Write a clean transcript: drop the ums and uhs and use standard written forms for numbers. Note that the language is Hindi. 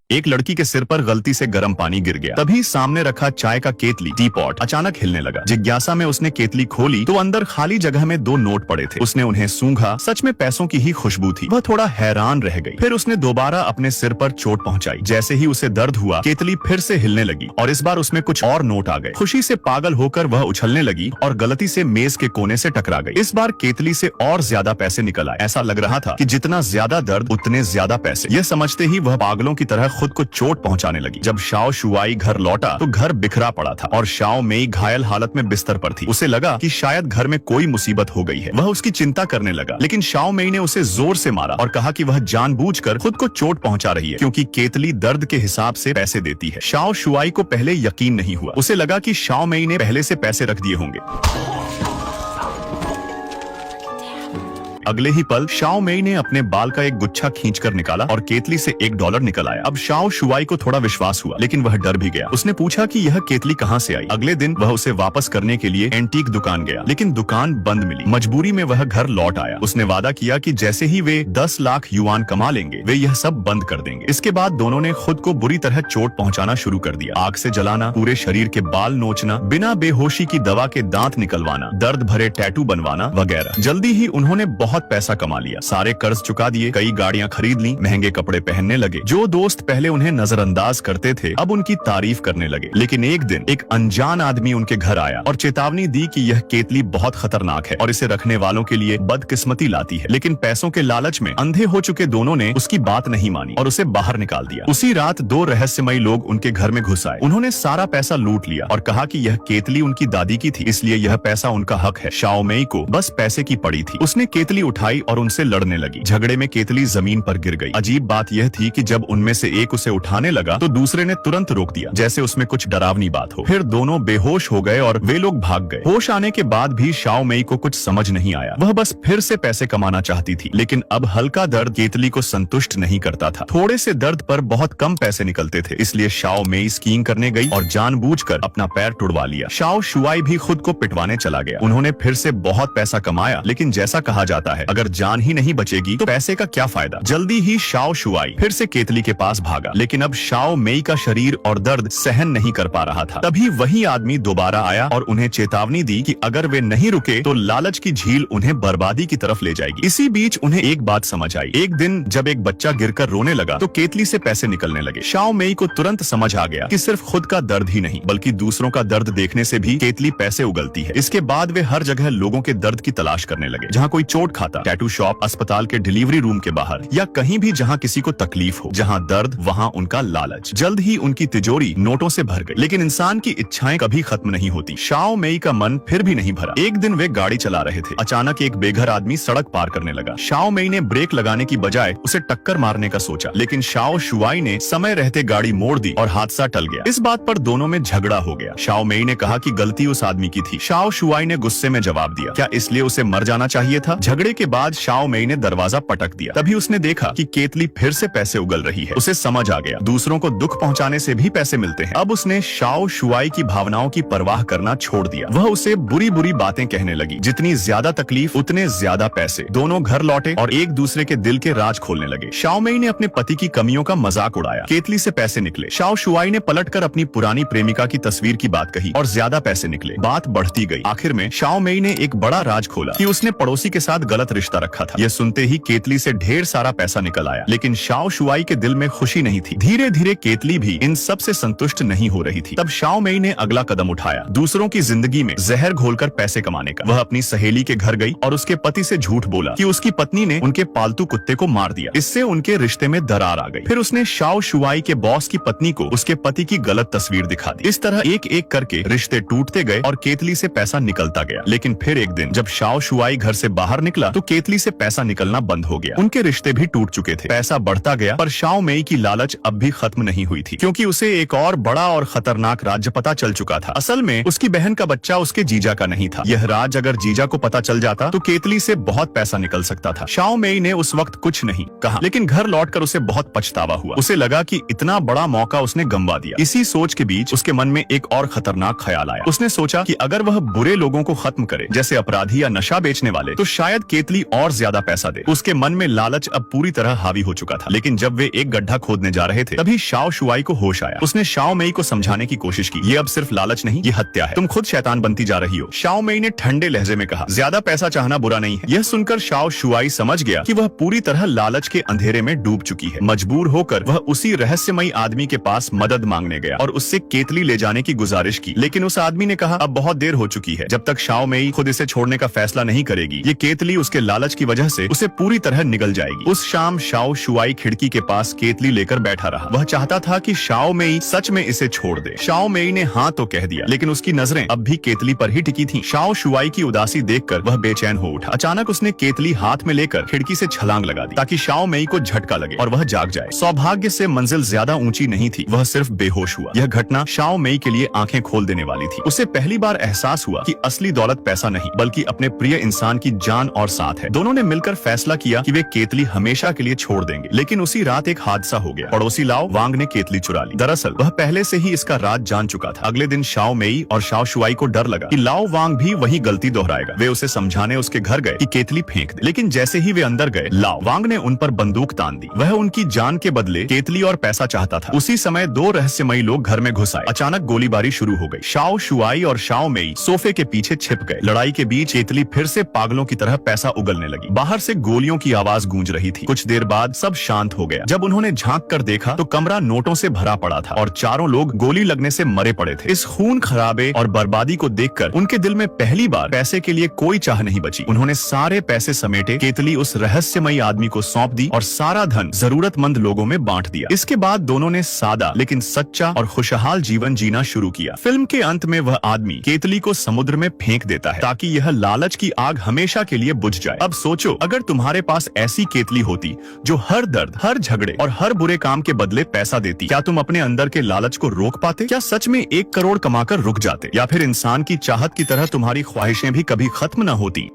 एक लड़की के सिर पर गलती से गर्म पानी गिर गया। तभी सामने रखा चाय का केतली टी पॉट अचानक हिलने लगा। जिज्ञासा में उसने केतली खोली तो अंदर खाली जगह में 2 नोट पड़े थे। उसने उन्हें सूंघा, सच में पैसों की ही खुशबू थी। वह थोड़ा हैरान रह गई। फिर उसने दोबारा अपने सिर पर चोट पहुंचाई। जैसे ही उसे दर्द हुआ, केतली फिर से हिलने लगी और इस बार उसमें कुछ और नोट आ गए। खुशी से पागल होकर वह उछलने लगी और गलती से मेज के कोने से टकरा गई। इस बार केतली से और ज्यादा पैसे निकल आए। ऐसा लग रहा था कि जितना ज्यादा दर्द उतने ज्यादा पैसे। यह समझते ही वह पागलों की तरह खुद को चोट पहुंचाने लगी। जब शाओ शुआई घर लौटा तो घर बिखरा पड़ा था और शाओ मेई घायल हालत में बिस्तर पर थी। उसे लगा कि शायद घर में कोई मुसीबत हो गई है। वह उसकी चिंता करने लगा, लेकिन शाओ मेई ने उसे जोर से मारा और कहा कि वह जानबूझकर खुद को चोट पहुंचा रही है, क्योंकि केतली दर्द के हिसाब से पैसे देती है। शाओ शुआई को पहले यकीन नहीं हुआ। उसे लगा कि शाओ मेई ने पहले से पैसे रख दिए होंगे। अगले ही पल शाओ मेई ने अपने बाल का एक गुच्छा खींचकर निकाला और केतली से $1 निकल आया। अब शाओ शुआई को थोड़ा विश्वास हुआ, लेकिन वह डर भी गया। उसने पूछा कि यह केतली कहां से आई। अगले दिन वह उसे वापस करने के लिए एंटीक दुकान गया, लेकिन दुकान बंद मिली। मजबूरी में वह घर लौट आया। उसने वादा किया कि जैसे ही वे 10 लाख युआन कमा लेंगे, वे यह सब बंद कर देंगे। इसके बाद दोनों ने खुद को बुरी तरह चोट पहुंचाना शुरू कर दिया। आग से जलाना, पूरे शरीर के बाल नोचना, बिना बेहोशी की दवा के दांत निकलवाना, दर्द भरे टैटू बनवाना वगैरह। जल्दी ही उन्होंने बहुत पैसा कमा लिया। सारे कर्ज चुका दिए, कई गाड़ियां खरीद ली, महंगे कपड़े पहनने लगे। जो दोस्त पहले उन्हें नजरअंदाज करते थे, अब उनकी तारीफ करने लगे। लेकिन एक दिन एक अनजान आदमी उनके घर आया और चेतावनी दी कि यह केतली बहुत खतरनाक है और इसे रखने वालों के लिए बदकिस्मती लाती है। लेकिन पैसों के लालच में अंधे हो चुके दोनों ने उसकी बात नहीं मानी और उसे बाहर निकाल दिया। उसी रात 2 रहस्यमयी लोग उनके घर में घुस आए। उन्होंने सारा पैसा लूट लिया और कहा कि यह केतली उनकी दादी की थी, इसलिए यह पैसा उनका हक है। शाओ मेई को बस पैसे की पड़ी थी। उसने केतली उठाई और उनसे लड़ने लगी। झगड़े में केतली जमीन पर गिर गई। अजीब बात यह थी कि जब उनमें से एक उसे उठाने लगा तो दूसरे ने तुरंत रोक दिया, जैसे उसमें कुछ डरावनी बात हो। फिर दोनों बेहोश हो गए और वे लोग भाग गए। होश आने के बाद भी शाओ मेई को कुछ समझ नहीं आया। वह बस फिर से पैसे कमाना चाहती थी, लेकिन अब हल्का दर्द केतली को संतुष्ट नहीं करता था। थोड़े से दर्द पर बहुत कम पैसे निकलते थे, इसलिए शाओ मेई स्कीइंग करने गई और जानबूझकर अपना पैर टुड़वा लिया। शाओ शुआई भी खुद को पिटवाने चला गया। उन्होंने फिर से बहुत पैसा कमाया, लेकिन जैसा कहा जाता है, अगर जान ही नहीं बचेगी तो पैसे का क्या फायदा। जल्दी ही शाओ शुआई फिर से केतली के पास भागा, लेकिन अब शाओ मेई का शरीर और दर्द सहन नहीं कर पा रहा था। तभी वही आदमी दोबारा आया और उन्हें चेतावनी दी कि अगर वे नहीं रुके तो लालच की झील उन्हें बर्बादी की तरफ ले जाएगी। इसी बीच उन्हें एक बात समझ आई। एक दिन जब एक बच्चा गिरकर रोने लगा तो केतली से पैसे निकलने लगे। शाओ मेई को तुरंत समझ आ गया कि सिर्फ खुद का दर्द ही नहीं, बल्कि दूसरों का दर्द देखने से भी केतली पैसे उगलती है। इसके बाद वे हर जगह लोगों के दर्द की तलाश करने लगे। जहाँ कोई चोट खाता, टैटू शॉप, अस्पताल के डिलीवरी रूम के बाहर, या कहीं भी जहाँ किसी को तकलीफ हो। जहाँ दर्द वहाँ उनका लालच। जल्द ही उनकी तिजोरी नोटों से भर गई। लेकिन इंसान की इच्छाएं कभी खत्म नहीं होती। शाओ मेई का मन फिर भी नहीं भरा। एक दिन वे गाड़ी चला रहे थे। अचानक एक बेघर आदमी सड़क पार करने लगा। शाओ मेई ने ब्रेक लगाने की बजाय उसे टक्कर मारने का सोचा, लेकिन शाओ शुआई ने समय रहते गाड़ी मोड़ दी और हादसा टल गया। इस बात पर दोनों में झगड़ा हो गया। शाओ मेई ने कहा कि गलती उस आदमी की थी। शाओ शुआई ने गुस्से में जवाब दिया, क्या इसलिए उसे मर जाना चाहिए था? झगड़े के बाद शाओ मेई ने दरवाजा पटक दिया। तभी उसने देखा कि केतली फिर से पैसे उगल रही है। उसे समझ आ गया, दूसरों को दुख पहुंचाने से भी पैसे मिलते हैं। अब उसने शाओ शुआई की भावनाओं की परवाह करना छोड़ दिया। वह उसे बुरी बुरी बातें कहने लगी। जितनी ज्यादा तकलीफ उतने ज्यादा पैसे। दोनों घर लौटे और एक दूसरे के दिल के राज खोलने लगे। शाओ मेई ने अपने पति की कमियों का मजाक उड़ाया। केतली से पैसे निकले। शाओ शुआई ने पलटकर अपनी पुरानी प्रेमिका की तस्वीर की बात कही और ज्यादा पैसे निकले। बात बढ़ती गई। आखिर में शाओ मेई ने एक बड़ा राज खोला कि उसने पड़ोसी के साथ गलत रिश्ता रखा था। यह सुनते ही केतली से ढेर सारा पैसा निकल आया, लेकिन शाओ शुआई के दिल में खुशी नहीं थी। धीरे धीरे केतली भी इन सब से संतुष्ट नहीं हो रही थी। तब शाओ मेई ने अगला कदम उठाया, दूसरों की जिंदगी में जहर घोलकर पैसे कमाने का। वह अपनी सहेली के घर गई और उसके पति से झूठ बोला कि उसकी पत्नी ने उनके पालतू कुत्ते को मार दिया। इससे उनके रिश्ते में दरार आ गई। फिर उसने शाओ शुआई के बॉस की पत्नी को उसके पति की गलत तस्वीर दिखा दी। इस तरह एक एक करके रिश्ते टूटते गए और केतली से पैसा निकलता गया। लेकिन फिर एक दिन जब शाओ शुआई घर से बाहर निकला तो केतली से पैसा निकलना बंद हो गया। उनके रिश्ते भी टूट चुके थे। पैसा बढ़ता गया, पर शाओ मेई की लालच अब भी खत्म नहीं हुई थी, क्योंकि उसे एक और बड़ा और खतरनाक राज पता चल चुका था। असल में उसकी बहन का बच्चा उसके जीजा का नहीं था। यह राज अगर जीजा को पता चल जाता तो केतली से बहुत पैसा निकल सकता था। शाओ मेई ने उस वक्त कुछ नहीं कहा, लेकिन घर लौटकर उसे बहुत पछतावा हुआ। उसे लगा कि इतना बड़ा मौका उसने गंवा दिया। इसी सोच के बीच उसके मन में एक और खतरनाक ख्याल आया। उसने सोचा कि अगर वह बुरे लोगों को खत्म करे, जैसे अपराधी या नशा बेचने वाले, तो शायद केतली और ज्यादा पैसा दे। उसके मन में लालच अब पूरी तरह हावी हो चुका था। लेकिन जब वे एक गड्ढा खोदने जा रहे थे तभी शाओ शुआई को होश आया। उसने शाओ मेई को समझाने की कोशिश की, ये अब सिर्फ लालच नहीं, ये हत्या है। तुम खुद शैतान बनती जा रही हो। शाओ मेई ने ठंडे लहजे में कहा, ज्यादा पैसा चाहना बुरा नहीं है। यह सुनकर शाओ शुआई समझ गया कि वह पूरी तरह लालच के अंधेरे में डूब चुकी है। मजबूर होकर वह उसी रहस्यमयी आदमी के पास मदद मांगने गया और उससे केतली ले जाने की गुजारिश की। लेकिन उस आदमी ने कहा, अब बहुत देर हो चुकी है। जब तक शाओ मेई खुद इसे छोड़ने का फैसला नहीं करेगी, ये केतली उसके लालच की वजह से उसे पूरी तरह निगल जाएगी। उस शाम शाओ शुआई खिड़की के पास केतली लेकर बैठा रहा। वह चाहता था कि शाओ मेई सच में इसे छोड़ दे। शाओ मेई ने हाँ तो कह दिया, लेकिन उसकी नजरें अब भी केतली पर ही टिकी थीं। शाओ शुआई की उदासी देखकर वह बेचैन हो उठा। अचानक उसने केतली हाथ में लेकर खिड़की से छलांग लगा दी ताकि शाओ मेई को झटका लगे और वह जाग जाए। सौभाग्य से मंजिल ज्यादा ऊंची नहीं थी, वह सिर्फ बेहोश हुआ। यह घटना शाओ मेई के लिए आंखें खोल देने वाली थी। उसे पहली बार एहसास हुआ कि असली दौलत पैसा नहीं बल्कि अपने प्रिय इंसान की जान और साथ है। दोनों ने मिलकर फैसला किया कि वे केतली हमेशा के लिए छोड़ देंगे। लेकिन उसी रात एक हादसा हो गया। पड़ोसी लाओ वांग ने केतली चुरा ली। दरअसल वह पहले से ही इसका राज जान चुका था। अगले दिन शाओ मेई और शाओ शुआई को डर लगा कि लाओ वांग भी वही गलती दोहराएगा। वे उसे समझाने उसके घर गए कि केतली फेंक दे। लेकिन जैसे ही वे अंदर गए, लाओ वांग ने उन पर बंदूक तान दी। वह उनकी जान के बदले केतली और पैसा चाहता था। उसी समय दो रहस्यमयी लोग घर में घुस आए। अचानक गोलीबारी शुरू हो गई। शाओ शुआई और शाओ मेई सोफे के पीछे छिप गए। लड़ाई के बीच केतली फिर से पागलों की तरह पैसा उगलने लगी। बाहर से गोलियों की आवाज गूंज रही थी। कुछ देर बाद सब शांत हो गया। जब उन्होंने झांक कर देखा तो कमरा नोटों से भरा पड़ा था और चारों लोग गोली लगने से मरे पड़े थे। इस खून खराबे और बर्बादी को देखकर उनके दिल में पहली बार पैसे के लिए कोई चाह नहीं बची। उन्होंने सारे पैसे समेटे, केतली उस रहस्यमयी आदमी को सौंप दी और सारा धन जरूरतमंद लोगों में बांट दिया। इसके बाद दोनों ने सादा लेकिन सच्चा और खुशहाल जीवन जीना शुरू किया। फिल्म के अंत में वह आदमी केतली को समुद्र में फेंक देता है ताकि यह लालच की आग हमेशा के लिए बुझ जाए। अब सोचो, अगर तुम्हारे पास ऐसी केतली होती जो हर दर्द, हर झगड़े और हर बुरे काम के बदले पैसा देती, क्या तुम अपने अंदर के लालच को रोक पाते? क्या सच में 1 करोड़ कमाकर रुक जाते? या फिर इंसान की चाहत की तरह तुम्हारी ख्वाहिशें भी कभी खत्म न होती?